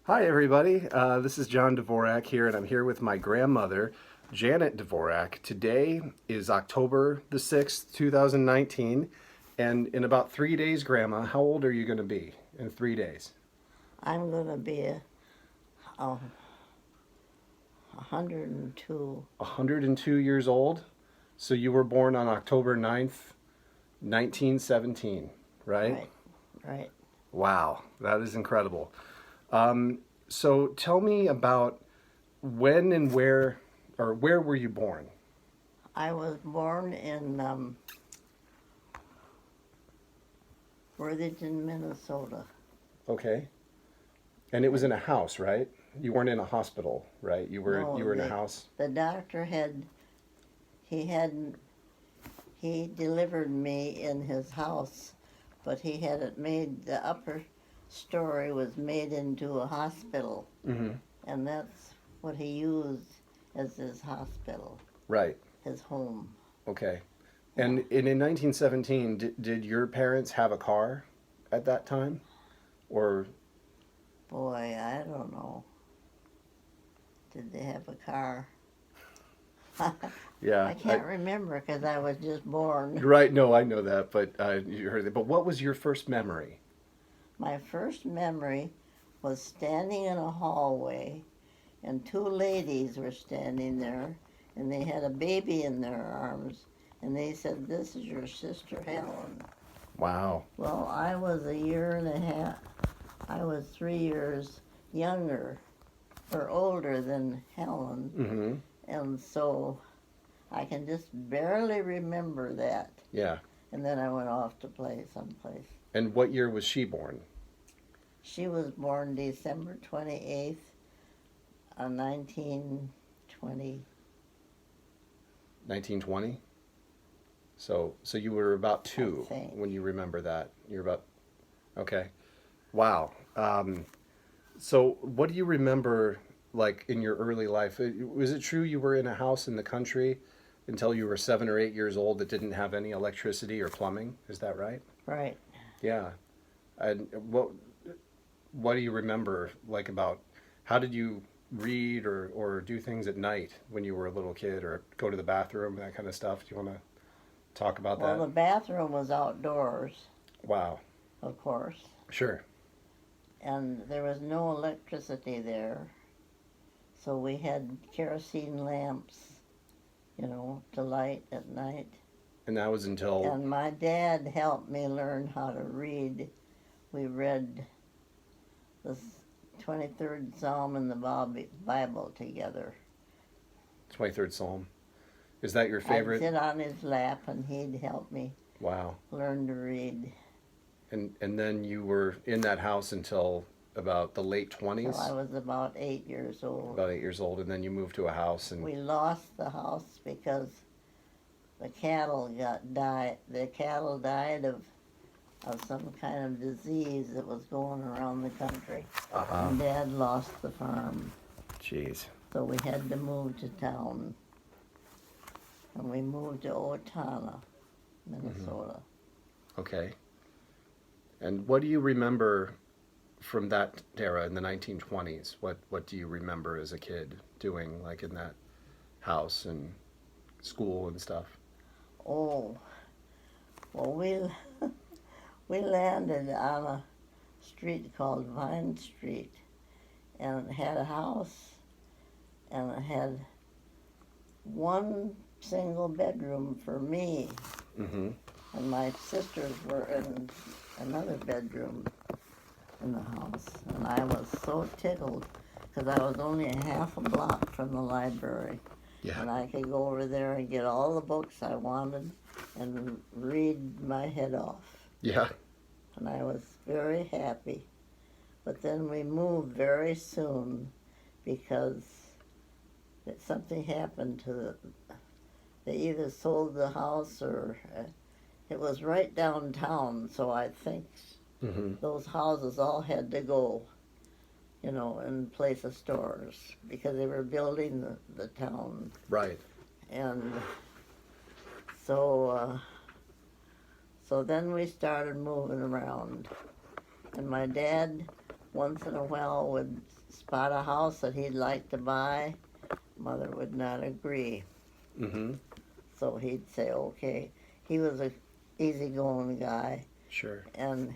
Hi, everybody. This is John Dvorak here, and I'm here with my grandmother, Janet Dvorak. Today is October the 6th, 2019, and in about 3 days, Grandma, how old are you going to be in 3 days? I'm going to be a 102. 102 years old. So you were born on October 9th, 1917, right? Right, right. Wow, that is incredible. So tell me about when and where, or where were you born? I was born in Worthington, Minnesota. Okay. And it was in a house, right? You weren't in a hospital, right? You were No, you were in a house. the doctor he had he delivered me in his house, but he had it made. The upper story was made into a hospital, Mm-hmm. and that's what he used as his hospital, Right. his home. Okay. Yeah. And in 1917, did your parents have a car at that time? Or Boy, I don't know. Did they have a car? yeah, I can't remember because I was just born. right. No, I know that, but you heard it. But what was your first memory? My first memory was standing in a hallway, and two ladies were standing there, and they had a baby in their arms, and they said, "This is your sister Helen." Wow. Well, I was a year and a half, I was 3 years younger or older than Helen, Mm-hmm. and so I can just barely remember that. Yeah. And then I went off to play someplace. And what year was she born? She was born December 28th, 1920. 1920. So you were about two I think. when you remember that. You're about okay. Wow. So what do you remember like in your early life? Was it true you were in a house in the country until you were 7 or 8 years old that didn't have any electricity or plumbing? Is that right? Right. Yeah. And what do you remember like about how did you read or do things at night when you were a little kid or go to the bathroom, that kind of stuff? Do you want to talk about Well, that? the bathroom was outdoors, Wow. of course, Sure. and there was no electricity there. So we had kerosene lamps, to light at night. And that was until And my dad helped me learn how to read. We read the 23rd Psalm and the Bible together. 23rd Psalm. Is that your I'd favorite? sit on his lap and he'd help me Wow. learn to read And then you were in that house until about the late till 20s, I was about 8 years old. about 8 years old, and then you moved to a house and We lost the house because the cattle died. The cattle died of some kind of disease that was going around the country. uh-huh. And Dad lost the farm, Jeez. so we had to move to town. And we moved to Owatonna, Minnesota. Okay. And what do you remember from that era in the 1920s? What do you remember as a kid doing like in that house and school and stuff? Oh, well, we landed on a street called Vine Street, and it had a house, and it had one single bedroom for me, Mm-hmm. and my sisters were in another bedroom in the house, and I was so tickled because I was only a half a block from the library, Yeah. and I could go over there and get all the books I wanted and read my head off, Yeah. and I was very happy. But then we moved very soon because something happened to they either sold the house or it was right downtown, so I think Mm-hmm. those houses all had to go, in place of stores because they were building the town. Right. And so, so then we started moving around. And my dad once in a while would spot a house that he'd like to buy. Mother would not agree. Mm-hmm. So he'd say, okay. He was a easygoing guy. Sure. And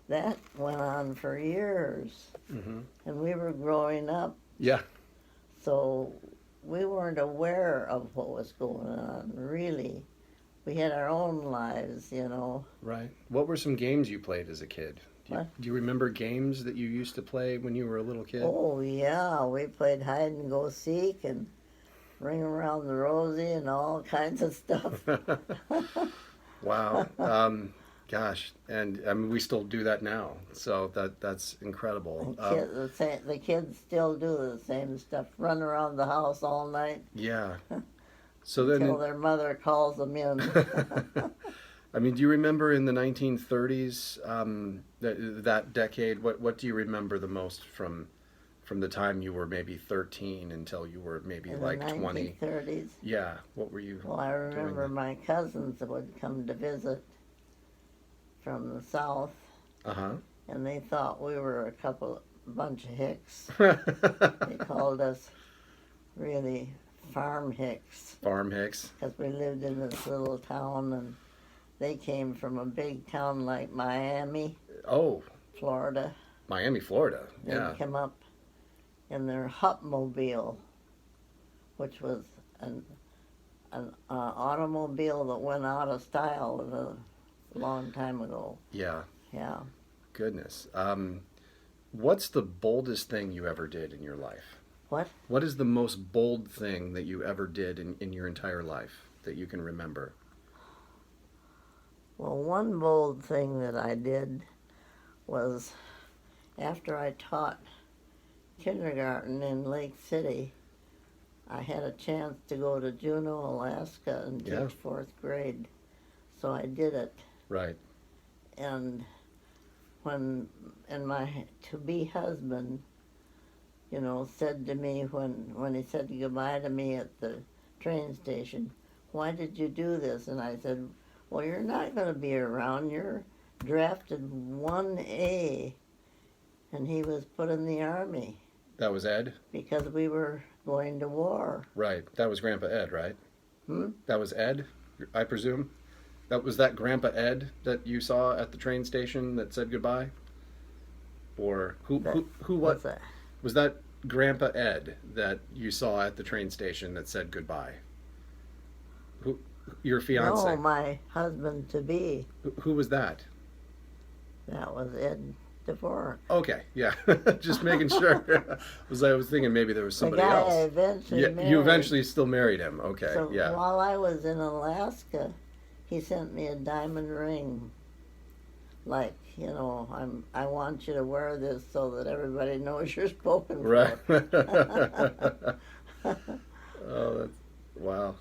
that went on for years. Mm-hmm. And we were growing up, Yeah. so we weren't aware of what was going on, really. We had our own lives, you know. Right. What were some games you played as a kid? Do you remember games that you used to play when you were a little kid? Oh, yeah, we played hide and go seek and ring around the rosy and all kinds of stuff. Wow. Gosh, and I mean we still do that now, so that's incredible. The kids still do the same stuff, run around the house all night Yeah. So then, until their mother calls them in. I mean, do you remember in the 1930s, that decade? What do you remember the most from the time you were maybe 13 until you were maybe In like the 20? 1930s. Yeah. What were you? Well, I remember then? my cousins would come to visit from the south, Uh and they thought we were a bunch of hicks. huh. They called us really farm hicks Farm Hicks. because we lived in this little town, and they came from a big town like Miami, Oh, Florida. Miami, Florida. They'd Yeah. come up in their Hupmobile, which was an automobile that went out of style a long time ago. Yeah. Yeah. Goodness. What's the boldest thing you ever did in your life? What? What is the most bold thing that you ever did in your entire life that you can remember? Well, one bold thing that I did was after I taught kindergarten in Lake City, I had a chance to go to Juneau, Alaska and teach Yeah. 4th grade. So I did it. Right. And my to-be husband, you know, said to me when he said goodbye to me at the train station, "Why did you do this?" And I said, "Well, you're not going to be around. You're drafted 1A." And he was put in the Army That was Ed? because we were going to war. Right. That was Grandpa Ed, right? Hmm? That was Ed, I presume? That Grandpa Ed that you saw at the train station that said goodbye? Or who what What's that? was that Grandpa Ed that you saw at the train station that said goodbye? Who your fiance? No, my husband to be. Who was that? That was Ed DeVore. Okay, yeah. Just making sure. I was thinking maybe there was The somebody guy I else. eventually Yeah, married. you eventually still married him. Okay, So yeah. while I was in Alaska, he sent me a diamond ring. Like, you know, I want you to wear this so that everybody knows you're spoken for. Right. Oh, that's wow.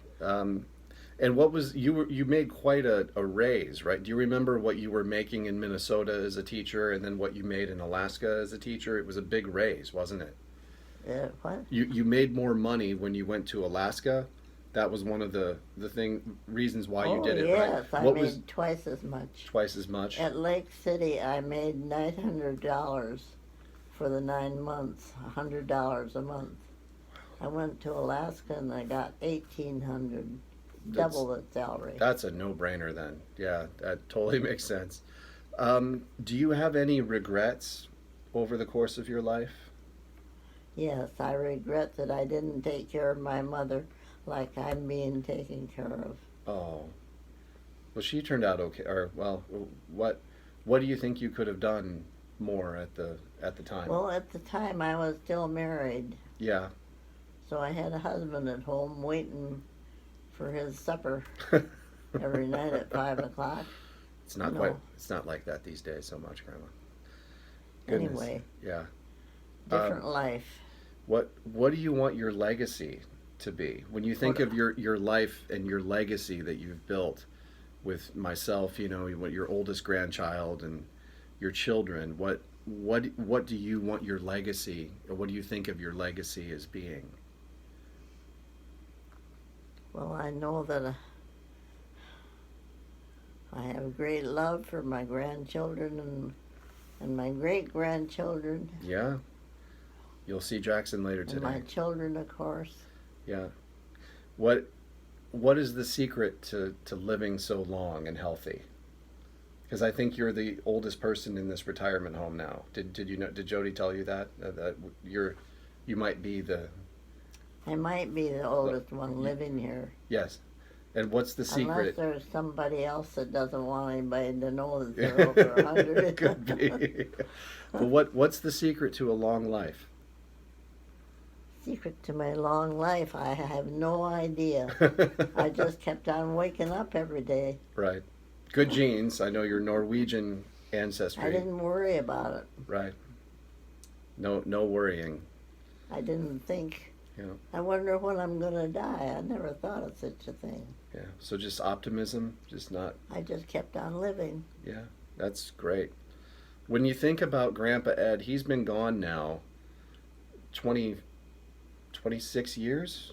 And what was you made quite a raise, right? Do you remember what you were making in Minnesota as a teacher, and then what you made in Alaska as a teacher? It was a big raise, wasn't it? What? You made more money when you went to Alaska. That was one of the reasons why you did it, yes, right? I What made was twice as much. twice as much? At Lake City, I made $900 for the 9 months, $100 a month. I went to Alaska and I got $1,800, double the salary. That's a no-brainer then. Yeah, that totally makes sense. Do you have any regrets over the course of your life? Yes, I regret that I didn't take care of my mother like I'm being taken care of. Oh, well, she turned out okay. Or well, what do you think you could have done more at the time? Well, at the time I was still married, Yeah. so I had a husband at home waiting for his supper every night at 5 o'clock. It's not No. quite. It's not like that these days so much, Grandma. Goodness. Anyway, Yeah. different life. What do you want your legacy to be? When you think of your life and your legacy that you've built with myself, you know, your oldest grandchild and your children, what do you want your legacy, or what do you think of your legacy as being? Well, I know that I have great love for my grandchildren and and my great-grandchildren, Yeah. You'll see Jackson later and my today. children, of course. Yeah. What what is the secret to living so long and healthy? Because I think you're the oldest person in this retirement home now. Did you know? Did Jody tell you that that you might be the I might be the oldest one living here, yes? And what's the unless secret? there's somebody else that doesn't want anybody to know that they're over 100. Could be. But what's the secret to a long life? Secret to my long life, I have no idea. I just kept on waking up every day. Right. Good genes. I know your Norwegian I ancestry. didn't worry about it. Right. No worrying. I didn't think, Yeah. I wonder when I'm going to die. I never thought of such a thing. Yeah. So just optimism, just not. I just kept on living. Yeah. That's great. When you think about Grandpa Ed, he's been gone now 20, 26 years.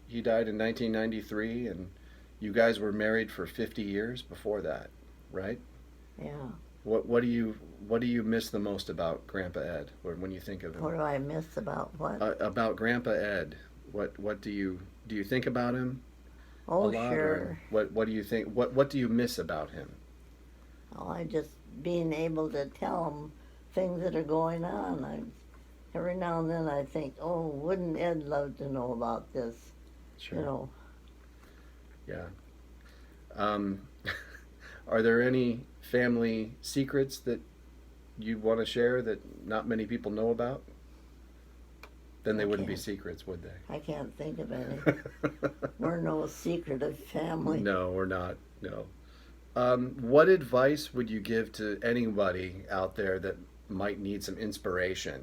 He died in 1993, and you guys were married for 50 years before that, right? Yeah. What do you miss the most about Grandpa Ed, or when you think of him? What do I miss about what? About Grandpa Ed, what do you think about him a Oh, lot, sure. or what do you think? What do you miss about him? Oh, I just being able to tell them things that are going on. Every now and then I think, oh, wouldn't Ed love to know about this? Sure. You know, Yeah. Um, are there any family secrets that you want to share that not many people know about? Then they wouldn't be can't. secrets, would they? I can't think of any. We're no secretive family. No, we're not. No. What advice would you give to anybody out there that might need some inspiration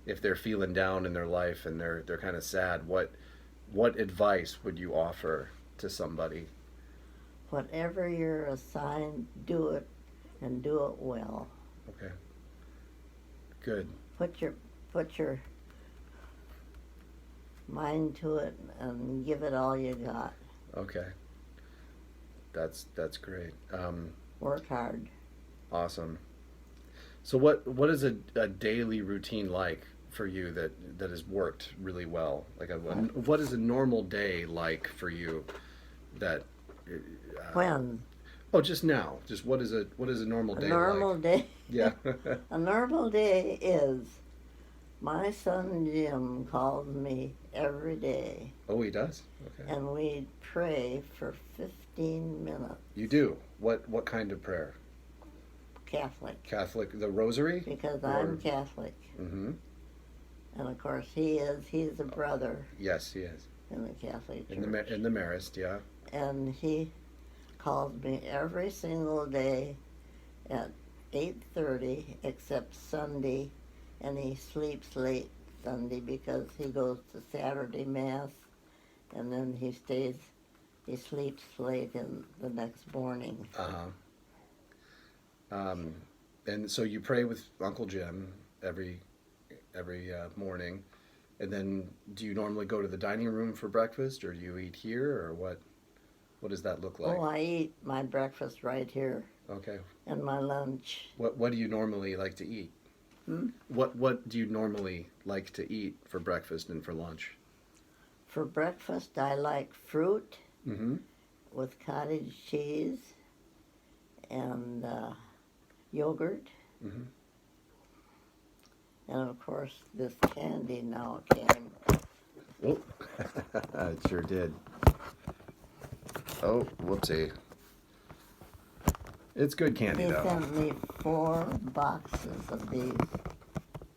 if they're feeling down in their life and they're kind of sad? What advice would you offer to somebody? Whatever you're assigned, do it, and do it well. Okay. Good. Put your mind to it and give it all you got. Okay. That's great. Work hard. Awesome. So what is a daily routine like for you that has worked really well? Like what is a normal day like for you that When? oh, just now. Just what is a normal A day normal like? day. Yeah. A normal day is my son Jim calls me every day Oh, he does. Okay. and we pray for 15 minutes. You do. What kind of prayer? Catholic. Catholic, the Rosary? Because Or- I'm Catholic. Mm-hmm. And of course he's a brother Yes, he is. in the Catholic Church. In the Marist, yeah. And he calls me every single day at 8:30 except Sunday, and he sleeps late Sunday because he goes to Saturday Mass, and then he sleeps late in the next morning. Uh-huh. And so you pray with Uncle Jim every morning, and then do you normally go to the dining room for breakfast, or do you eat here, or what? What does that look like? Oh, I eat my breakfast right here Okay. and my lunch. What do you normally like to eat? Hmm? What do you normally like to eat for breakfast and for lunch? For breakfast, I like fruit Mm-hmm. with cottage cheese and yogurt. Mm-hmm. And of course, this candy now came. Oh, it sure did. Oh, whoopsie. It's good candy, He though. sent me 4 boxes of these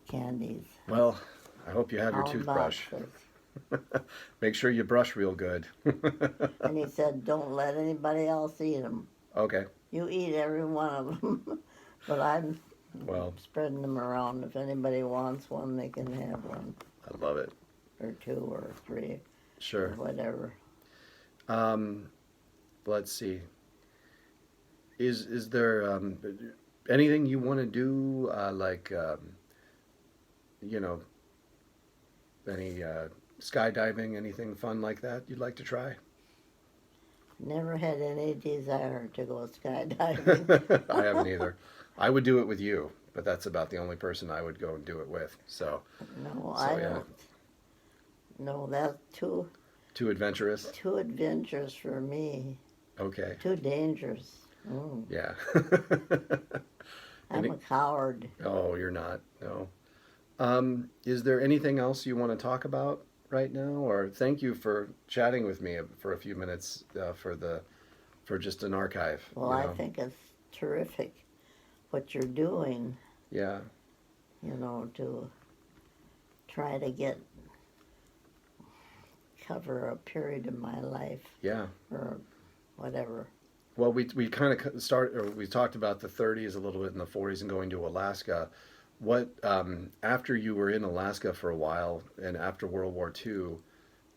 candies. Well, I hope you have your All toothbrush. boxes. Make sure you brush real good. And he said, don't let anybody else eat them. Okay. You eat every one of them. But I'm Well, spreading them around. If anybody wants one, they can have one, I love it. or 2 or 3, or Sure. whatever. Let's see. Is there anything you want to do, you know, any skydiving, anything fun like that you'd like to try? Never had any desire to go skydiving. I haven't either. I would do it with you. but that's about the only person I would go and do it with. So, No, so I yeah, don't. No, that's too adventurous. too adventurous for me. Okay, Too dangerous. Mm. yeah. I'm a coward. Oh, you're not. No. Is there anything else you want to talk about right now? Or thank you for chatting with me for a few minutes for just an archive. Well, You I know. think it's terrific what you're doing, Yeah. to try to cover a period in my life Yeah. or whatever. Well, we kind of we talked about the 30s a little bit in the 40s and going to Alaska. What after you were in Alaska for a while and after World War II,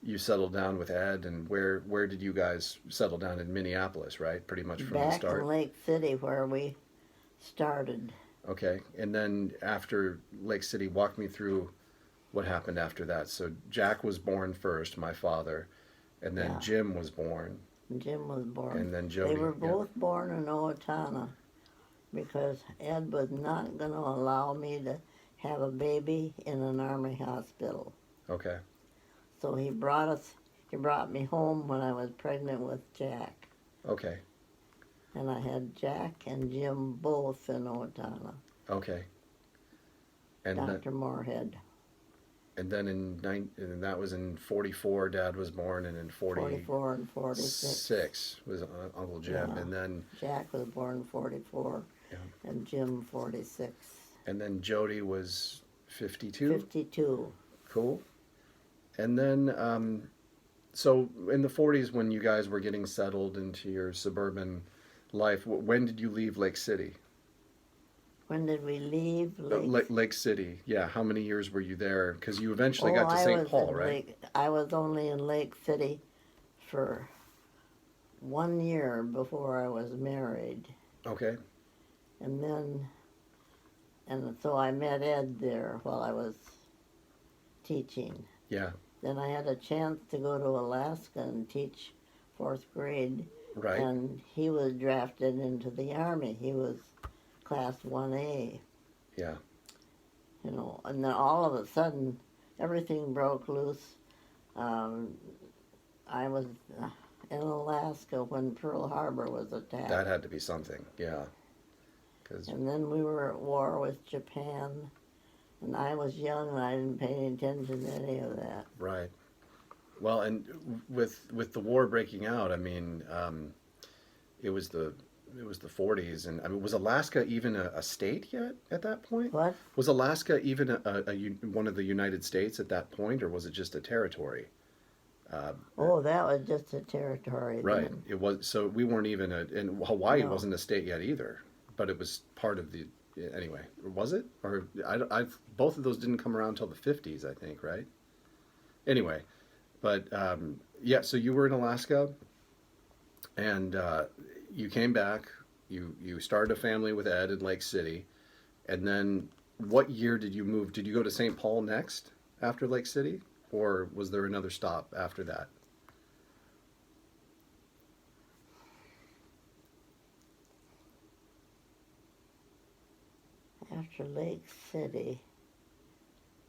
you settled down with Ed, and where did you guys settle down in Minneapolis, right? Pretty much from the Back in start. Lake City where we started. Okay. And then after Lake City, walk me through what happened after that. So Jack was born first, my father, and then Yeah. Jim was born, Jim was born. and then Jody. They were Yeah. both born in Owatonna because Ed was not going to allow me to have a baby in an army hospital. Okay. So he brought me home when I was pregnant with Jack. Okay. And I had Jack and Jim both in Owatonna. Okay. And then, Dr. Moorhead, and then and that was in 44. Dad was born, and in 44 and 46. 46 was Uncle Jim, Yeah. and then Jack was born in 44 Yeah. and Jim 46. Jody was 52. 52. Cool. And then so in the 40s, when you guys were getting settled into your suburban life, when did you leave Lake City? When did we leave Lake City. Yeah. How many years were you there? Because you eventually got to St. Paul, right? I was only in Lake City for 1 year before I was married. Okay. And so I met Ed there while I was teaching. Yeah. Then I had a chance to go to Alaska and teach 4th grade. Right. And he was drafted into the Army. He was Class 1A. Yeah. And then all of a sudden, everything broke loose. I was in Alaska when Pearl Harbor was attacked. That had to be something. Yeah. 'Cause And then we were at war with Japan. And I was young and I didn't pay any attention to any of that. right. Well, and with the war breaking out, I mean, it was the 40s, and I mean, was Alaska even a state yet at that point? What? Was Alaska even one of the United States at that point, or was it just a territory? Oh, that was just a territory Right. then. It was. So we weren't even and Hawaii No. wasn't a state yet either, but it was part of the. Anyway, was it? Or both of those didn't come around until the 50s, I think, right? Anyway, but yeah. So you were in Alaska, and you came back. You started a family with Ed in Lake City, and then what year did you move? Did you go to St. Paul next after Lake City, or was there another stop after that? After Lake City,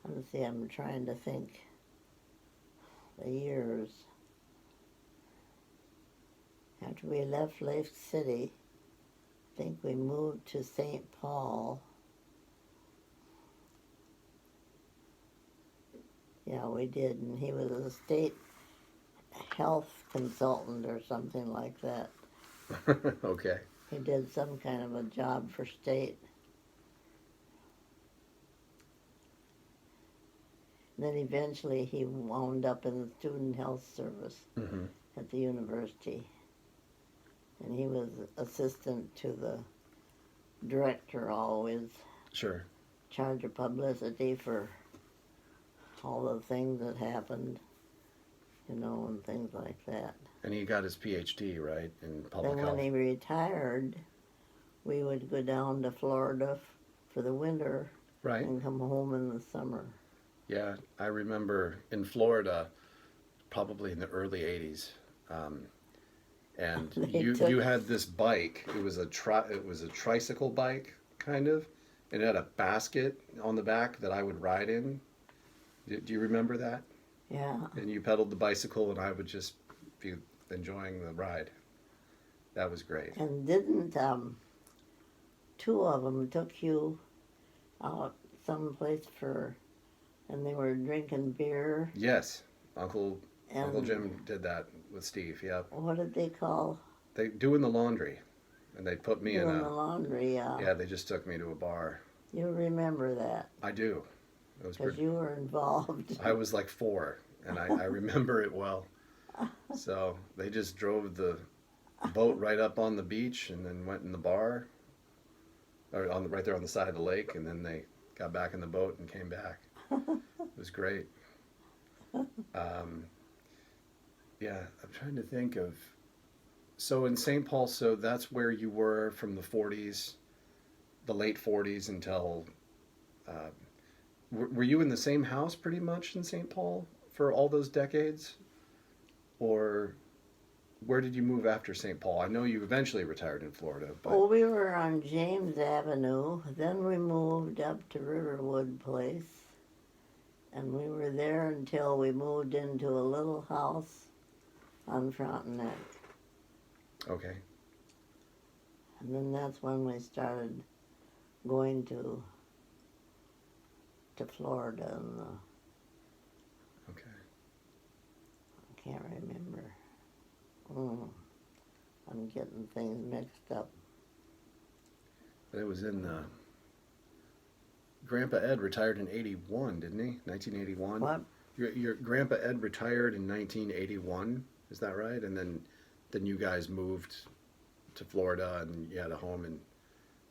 let's see, I'm trying to think the years. After we left Lake City, I think we moved to St. Paul. Yeah, we did, and he was a state health consultant or something like that. Okay. He did some kind of a job for state. Then eventually he wound up in the student health service Mm-hmm. at the university. And he was assistant to the director always, Sure. charge of publicity for all the things that happened, and things like that. And he got his PhD, right, in public Then health. when he retired, we would go down to Florida for the winter Right. and come home in the summer. Yeah, I remember in Florida, probably in the early '80s, and They you took- you had this bike. It was a tricycle bike, kind of, and it had a basket on the back that I would ride in. Do you remember that? Yeah. And you pedaled the bicycle, and I would just be enjoying the ride. That was great. And didn't two of them took you out someplace and they were drinking beer? Yes, Uncle And Jim did that with Steve. Yep. what did they call They doing the laundry, and they put me in doing the a. laundry? Yeah, they just took me to a bar. You remember that I do. It was because pretty. you were involved. I was like 4, and I remember it well. So they just drove the boat right up on the beach, and then went in the bar, or right there on the side of the lake, and then they got back in the boat and came back. It was great. Yeah, I'm trying to think of. So in St. Paul, so that's where you were from the 40s, the late 40s until. Were you in the same house pretty much in St. Paul for all those decades? Or where did you move after St. Paul? I know you eventually retired in Florida, but Oh, we were on James Avenue. Then we moved up to Riverwood Place. And we were there until we moved into a little house on Frontenac. okay. And then that's when we started going to Florida, and Okay. I can't remember. I'm getting things mixed up. It was in Grandpa Ed retired in 81, didn't he? 1981. What? Your Grandpa Ed retired in 1981. Is that right? And then you guys moved to Florida, and you had a home in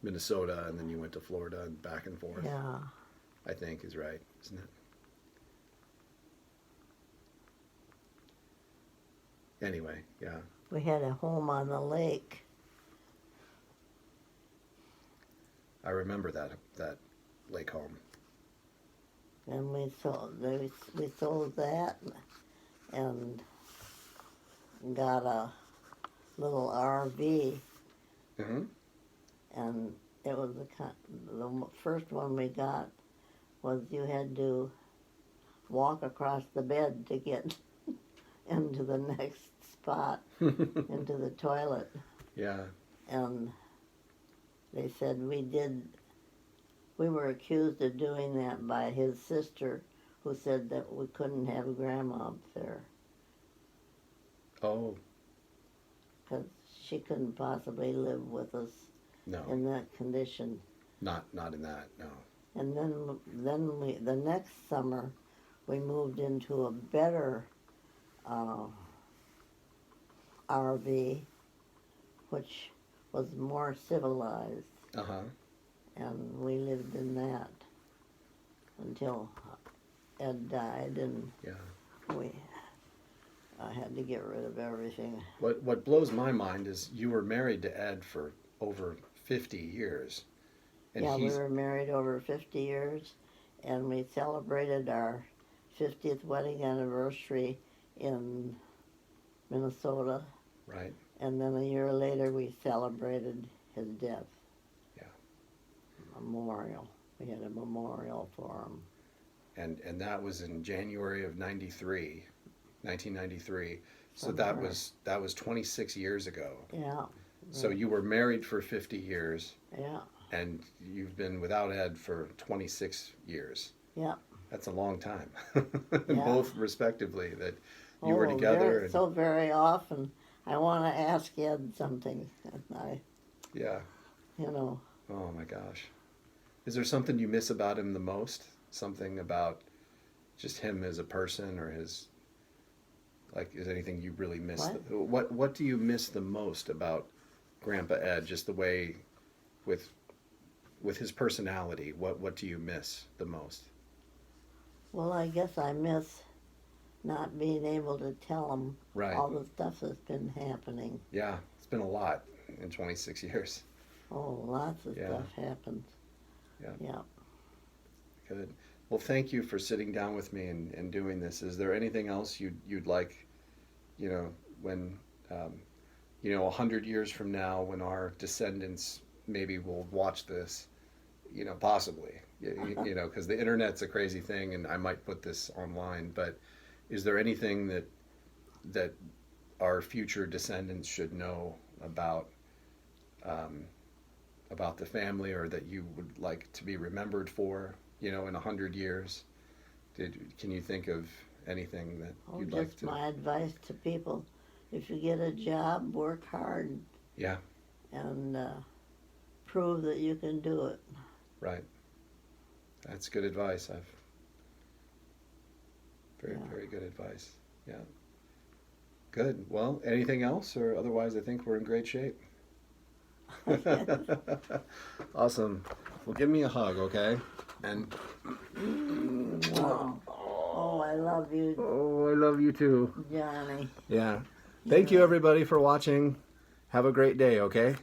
Minnesota, and then you went to Florida and back and forth. Yeah. I think is right, isn't it? Anyway, yeah. We had a home on the lake. I remember that lake home. And we sold that and got a little RV, Mm-hmm. and it was the first one we got was you had to walk across the bed to get into the next spot, into the toilet. Yeah. And they said we were accused of doing that by his sister, who said that we couldn't have Grandma up there Oh, because she couldn't possibly live with us no. in that condition. Not in that, no. And then the next summer we moved into a better RV, which was more civilized, Uh-huh. and we lived in that until Ed died, and Yeah. I had to get rid of everything. What blows my mind is you were married to Ed for over 50 years. And Yeah, we he's were married over 50 years, and we celebrated our 50th wedding anniversary in Minnesota, right. and then a year later we celebrated his death. Yeah. Memorial. We had a memorial for him. And that was in January of 1993. So Somewhere. that was 26 years ago. Yeah. So you were married for 50 years, Yeah. and you've been without Ed for 26 years. Yeah. That's a long time, Yeah. both respectively, that you were together. Very, so very often I want to ask Ed something, and Yeah. you know, Oh my gosh. Is there something you miss about him the most? Something about just him as a person, or his, like, is anything you really miss? What do you miss the most about Grandpa Ed? Just the way, with his personality, what do you miss the most? well, I guess I miss not being able to tell him Right. all the stuff that's been happening. Yeah, it's been a lot in 26 years. Oh, lots of Yeah. stuff happens. Yeah. Yeah. Good. Well, thank you for sitting down with me and doing this. Is there anything else you'd like, when, 100 years from now, when our descendants maybe will watch this, you know, possibly, you know, because the internet's a crazy thing, and I might put this online. But is there anything that our future descendants should know um, about the family, or that you would like to be remembered for, you know, in 100 years? Can you think of anything that Oh, you'd like just to? my advice to people: if you get a job, work hard. Yeah. And prove that you can do it. Right. That's good advice. Yeah. Very good advice. Yeah. Good. Well, anything else, or otherwise, I think we're in great shape. Awesome. Well, give me a hug, okay? And Wow. Oh, I love you, oh, I love you too. Johnny. Yeah. Thank you, everybody, for watching. Have a great day, okay?